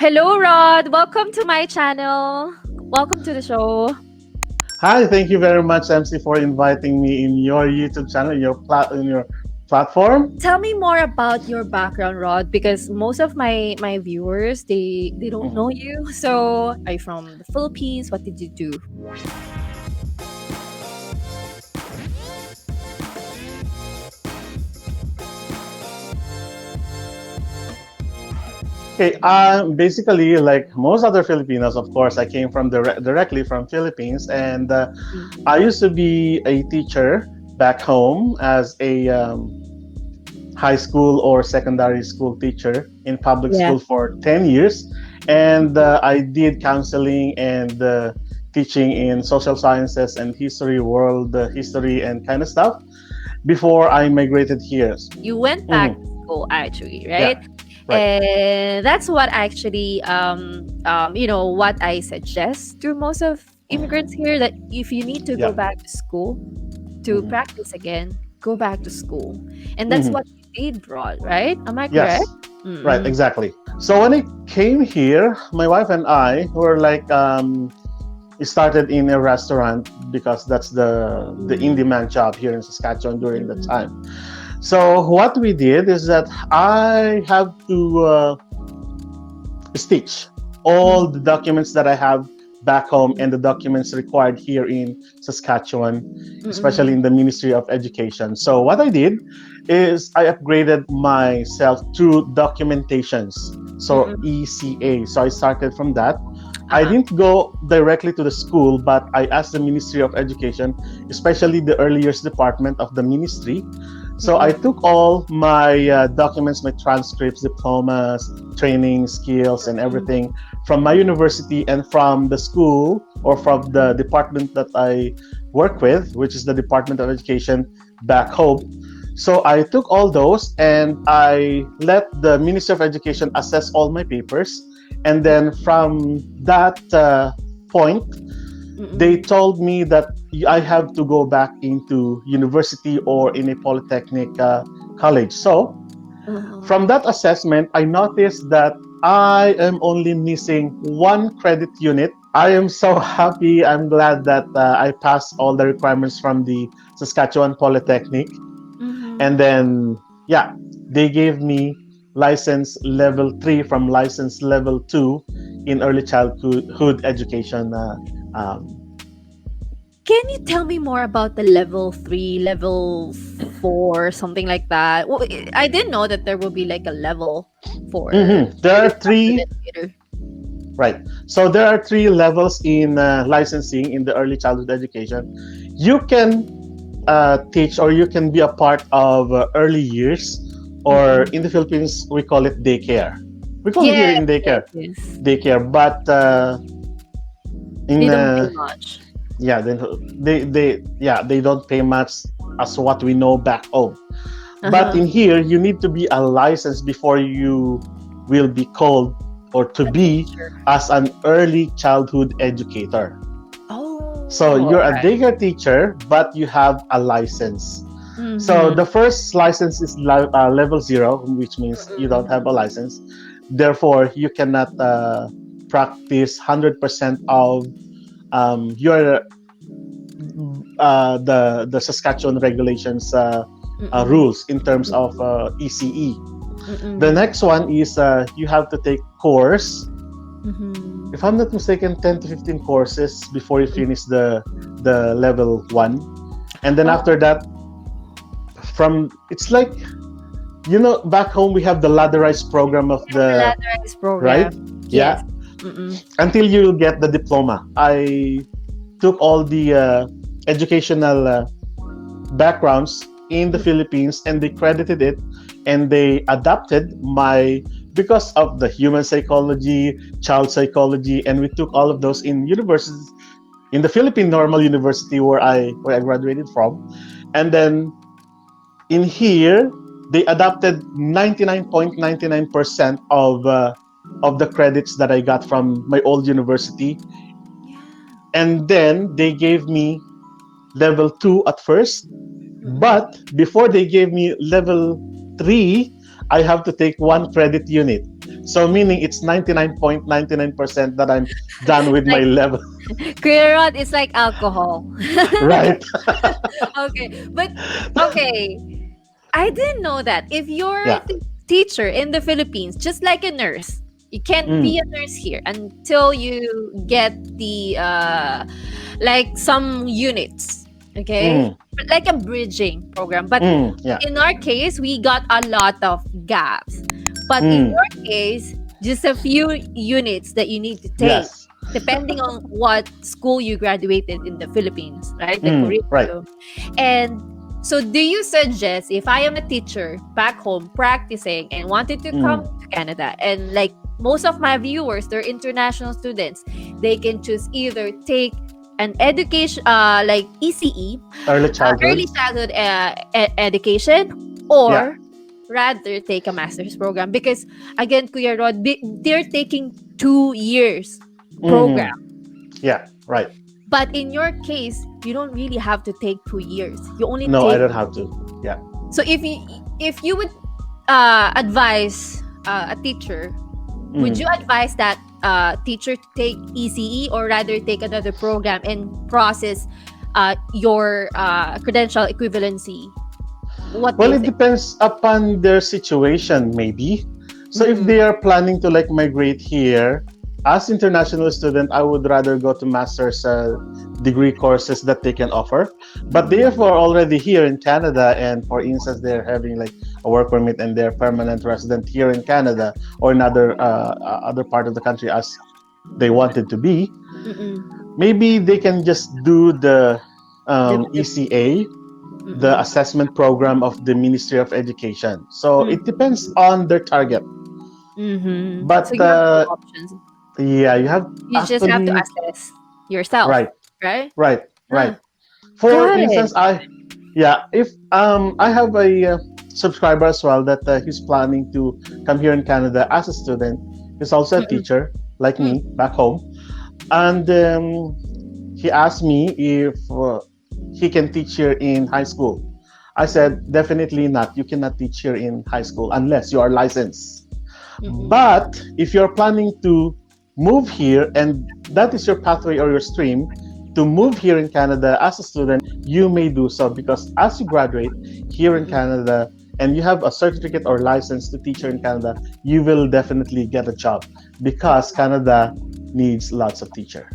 Hello, Rod. Welcome to my channel. Welcome to the show. Hi, thank you very much, MC, for inviting me in your YouTube channel, in your platform. Tell me more about your background, Rod, because most of my viewers they don't know Mhm. you. So, are you from the Philippines? What did you do? Okay, basically, like most other Filipinos, of course, I came from directly from Philippines, and I used to be a teacher back home as a high school or secondary school teacher in public Yeah. school for 10 years, and I did counseling and teaching in social sciences and history, world history, and kind of stuff before I migrated here. You went back Mhm. to school actually, Yeah, right? right. And that's what actually what I suggest to most of immigrants here, that if you need to go Yeah. back to school to Mhm. practice again, go back to school. And that's Mhm. what you did, Rod, right? Am I correct? Yes, right, Mm-mm. exactly. So when I came here, my wife and I were like, started in a restaurant because that's the in-demand job here in Saskatchewan during the Mm-mm. time. So what we did is that I have to stitch all the documents that I have back home and the documents required here in Saskatchewan, especially Mm-mm. in the Ministry of Education. So what I did is I upgraded myself through documentations, so Mm-mm. ECA. So I started from that. I Uh-huh. didn't go directly to the school, but I asked the Ministry of Education, especially the early years department of the ministry. So I Mm-mm. took all my documents, my transcripts, diplomas, training, skills, and Mm-mm. everything from my university and from the school or from the department that I work with, which is the Department of Education back home. So I took all those and I let the Ministry of Education assess all my papers. And then from that point, they Mm-mm. told me that I have to go back into university or in a polytechnic college. So Uh-huh. from that assessment, I noticed that I am only missing one credit unit. I am so happy. I'm glad that I passed all the requirements from the Saskatchewan Polytechnic. Mm-hmm. And then, yeah, they gave me license level 3 from license level 2 in early childhood education. Um, Can you tell me more about the level 3, level 4, something like that? Well, I didn't know that there will be like a level for There are early childhood three, educator. right. So there are three levels in licensing in the early childhood education. You can teach or you can be a part of early years, or Mm-mm. in the Philippines, we call it daycare. We call it here Yes, in yes, daycare, yes. but They in don't pay much. yeah, they don't pay much as what we know back home. But Uh-huh. in here, you need to be a license before you will be called or to A be teacher. as an early childhood educator. So Oh, you're a alright. daycare teacher, but you have a license. So Mm-hmm. the first license is level 0, which means you don't Mm-mm. have a license. Therefore, you cannot practice 100% of your the Saskatchewan regulations Mm-mm. rules in terms of ECE. The Mm-mm. next one is you have to take course. Mm-hmm. If I'm not mistaken, 10 to 15 courses before you finish the level 1. And then Oh, after that, from it's like, back home we have the ladderized program of yeah, the the ladderized right. program. Yeah, Yes. Mm-mm. until you get the diploma. I took all the educational backgrounds in the Philippines and they credited it and they adapted my because of the human psychology, child psychology, and we took all of those in universities in the Philippine Normal University where I graduated from. And then in here they adopted 99.99% of the credits that I got from my old university, Yeah. and then they gave me level 2 at first, Mm-mm. but before they gave me level 3, I have to take one credit unit. So meaning it's 99.99% that I'm done with my Like level. Kuya Rod, it's like alcohol. Right. Okay, but okay, I didn't know that. If you're a Yeah. teacher in the Philippines, just like a nurse, you can't be Mm, a nurse here until you get the like some units, okay? mm, Like a bridging program. But yeah. in our case, we got a lot of gaps. But in Mm, your case, just a few units that you need to take, yes. depending on what school you graduated in the Philippines, right? The Right. curriculum. And so, do you suggest if I am a teacher back home practicing and wanted to come Mm, to Canada, and like most of my viewers, they're international students, they can choose either take an education, like ECE, early early childhood. childhood education, Yeah. or rather take a master's program because again, Kuya Rod, they're taking 2 years program. Hmm. Yeah. Right. But in your case, you don't really have to take 2 years. You only No, I take. don't have to. Yeah. So if you would advise a teacher, would Mm. you advise that teacher to take ECE or rather take another program and process your credential equivalency? What do Well, you it think? depends upon their situation, maybe. So if Mm-mm. they are planning to like migrate here as international student, I would rather go to master's degree courses that they can offer. But they are already here in Canada, and for instance, they're having like a work permit and they're permanent resident here in Canada or another other part of the country as they wanted to be. Mm-mm. Maybe they can just do the The ECA, the mm-mm. assessment program of the Ministry of Education. So it depends Mm-hmm. on their target. So But you have two options. yeah, you have You just have to actually assess yourself, right, right? right, Huh. right. For Got it. instance, if I have a subscriber as well that he's planning to come here in Canada as a student. He's also a Mm-mm. teacher like Mm. me back home, and he asked me if he can teach here in high school. I said definitely not. You cannot teach here in high school unless you are licensed. Mm-mm. But if you're planning to move here and that is your pathway or your stream to move here in Canada as a student, you may do so because as you graduate here in Mm-mm. Canada and you have a certificate or license to teach here in Canada, you will definitely get a job because Canada needs lots of teachers.